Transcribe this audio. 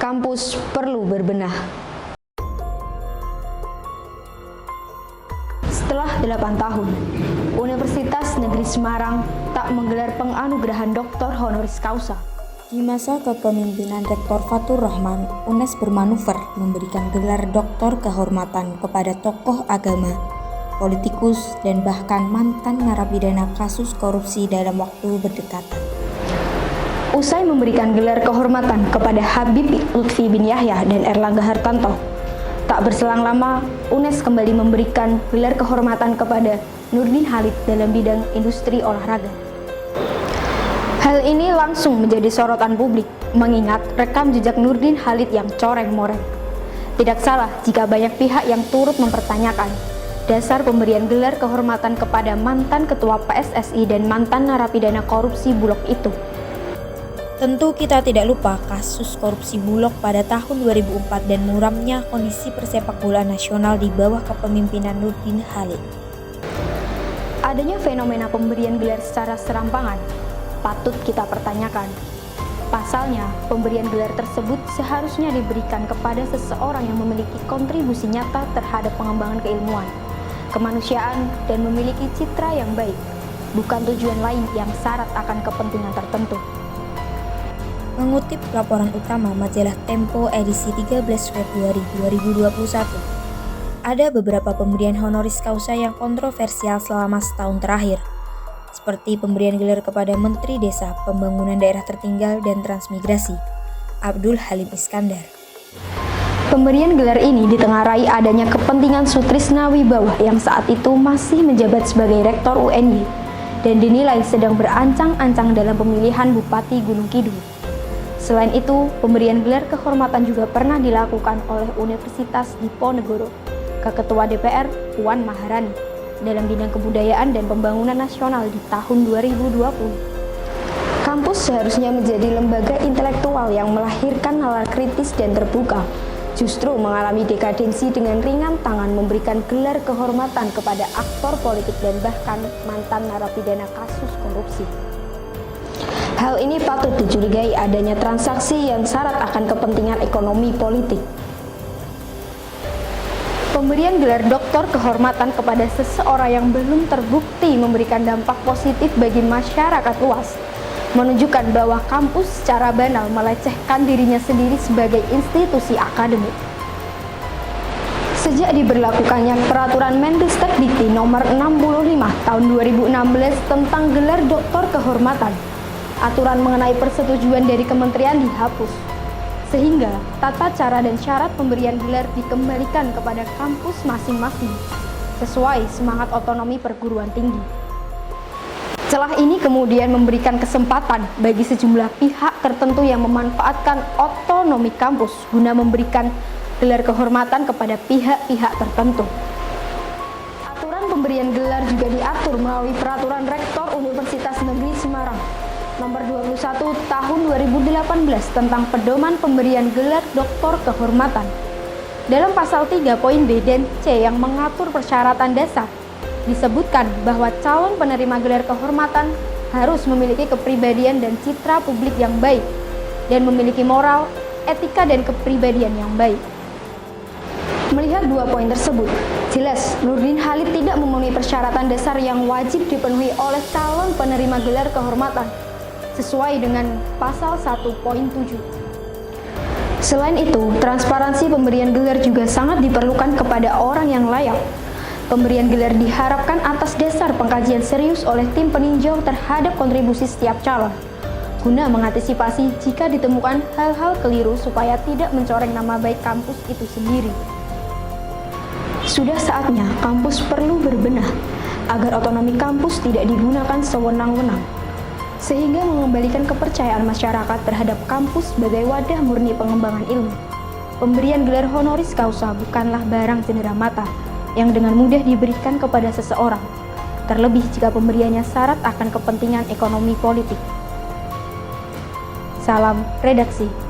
Kampus perlu berbenah. Setelah 8 tahun, Universitas Negeri Semarang tak menggelar penganugerahan doktor honoris causa. Di masa kepemimpinan Rektor Fatur Rahman, UNES bermanuver memberikan gelar doktor kehormatan kepada tokoh agama, politikus, dan bahkan mantan narapidana kasus korupsi dalam waktu berdekatan. Usai memberikan gelar kehormatan kepada Habib Lutfi bin Yahya dan Erlangga Hartanto, tak berselang lama UNES kembali memberikan gelar kehormatan kepada Nurdin Halid dalam bidang industri olahraga. Hal ini langsung menjadi sorotan publik, mengingat rekam jejak Nurdin Halid yang coreng-moreng. Tidak salah jika banyak pihak yang turut mempertanyakan dasar pemberian gelar kehormatan kepada mantan ketua PSSI dan mantan narapidana korupsi Bulog itu. Tentu kita tidak lupa kasus korupsi Bulog pada tahun 2004 dan muramnya kondisi persepak bola nasional di bawah kepemimpinan Nurdin Halid. Adanya fenomena pemberian gelar secara serampangan patut kita pertanyakan. Pasalnya, pemberian gelar tersebut seharusnya diberikan kepada seseorang yang memiliki kontribusi nyata terhadap pengembangan keilmuan, kemanusiaan, dan memiliki citra yang baik, bukan tujuan lain yang syarat akan kepentingan tertentu. Mengutip laporan utama majalah Tempo edisi 13 Februari 2021, ada beberapa pemberian honoris causa yang kontroversial selama setahun terakhir, seperti pemberian gelar kepada Menteri Desa, Pembangunan Daerah Tertinggal dan Transmigrasi, Abdul Halim Iskandar. Pemberian gelar ini ditengarai adanya kepentingan Sutrisna Wibawa yang saat itu masih menjabat sebagai Rektor UNY dan dinilai sedang berancang-ancang dalam pemilihan Bupati Gunung Kidul. Selain itu, pemberian gelar kehormatan juga pernah dilakukan oleh Universitas Diponegoro ke Ketua DPR Puan Maharani dalam bidang kebudayaan dan pembangunan nasional di tahun 2020. Kampus seharusnya menjadi lembaga intelektual yang melahirkan nalar kritis dan terbuka, justru mengalami dekadensi dengan ringan tangan memberikan gelar kehormatan kepada aktor politik dan bahkan mantan narapidana kasus korupsi. Hal ini patut dicurigai adanya transaksi yang syarat akan kepentingan ekonomi politik. Pemberian gelar doktor kehormatan kepada seseorang yang belum terbukti memberikan dampak positif bagi masyarakat luas menunjukkan bahwa kampus secara banal melecehkan dirinya sendiri sebagai institusi akademik. Sejak diberlakukannya Peraturan Menristek Dikti Nomor 65 Tahun 2016 tentang gelar doktor kehormatan, aturan mengenai persetujuan dari kementerian dihapus, sehingga tata cara dan syarat pemberian gelar dikembalikan kepada kampus masing-masing sesuai semangat otonomi perguruan tinggi. Celah ini kemudian memberikan kesempatan bagi sejumlah pihak tertentu yang memanfaatkan otonomi kampus guna memberikan gelar kehormatan kepada pihak-pihak tertentu. Aturan pemberian gelar juga diatur melalui Peraturan Rektor Universitas Negeri Semarang Nomor 21 Tahun 2018 tentang pedoman pemberian gelar doktor kehormatan. Dalam pasal 3 poin B dan C yang mengatur persyaratan dasar, disebutkan bahwa calon penerima gelar kehormatan harus memiliki kepribadian dan citra publik yang baik dan memiliki moral, etika, dan kepribadian yang baik. Melihat dua poin tersebut, jelas Nurdin Halid tidak memenuhi persyaratan dasar yang wajib dipenuhi oleh calon penerima gelar kehormatan sesuai dengan pasal 1.7. Selain itu, transparansi pemberian gelar juga sangat diperlukan kepada orang yang layak. Pemberian gelar diharapkan atas dasar pengkajian serius oleh tim peninjau terhadap kontribusi setiap calon, guna mengantisipasi jika ditemukan hal-hal keliru supaya tidak mencoreng nama baik kampus itu sendiri. Sudah saatnya kampus perlu berbenah agar otonomi kampus tidak digunakan sewenang-wenang, sehingga mengembalikan kepercayaan masyarakat terhadap kampus sebagai wadah murni pengembangan ilmu. Pemberian gelar honoris causa bukanlah barang cendera mata yang dengan mudah diberikan kepada seseorang, terlebih jika pemberiannya syarat akan kepentingan ekonomi politik. Salam redaksi.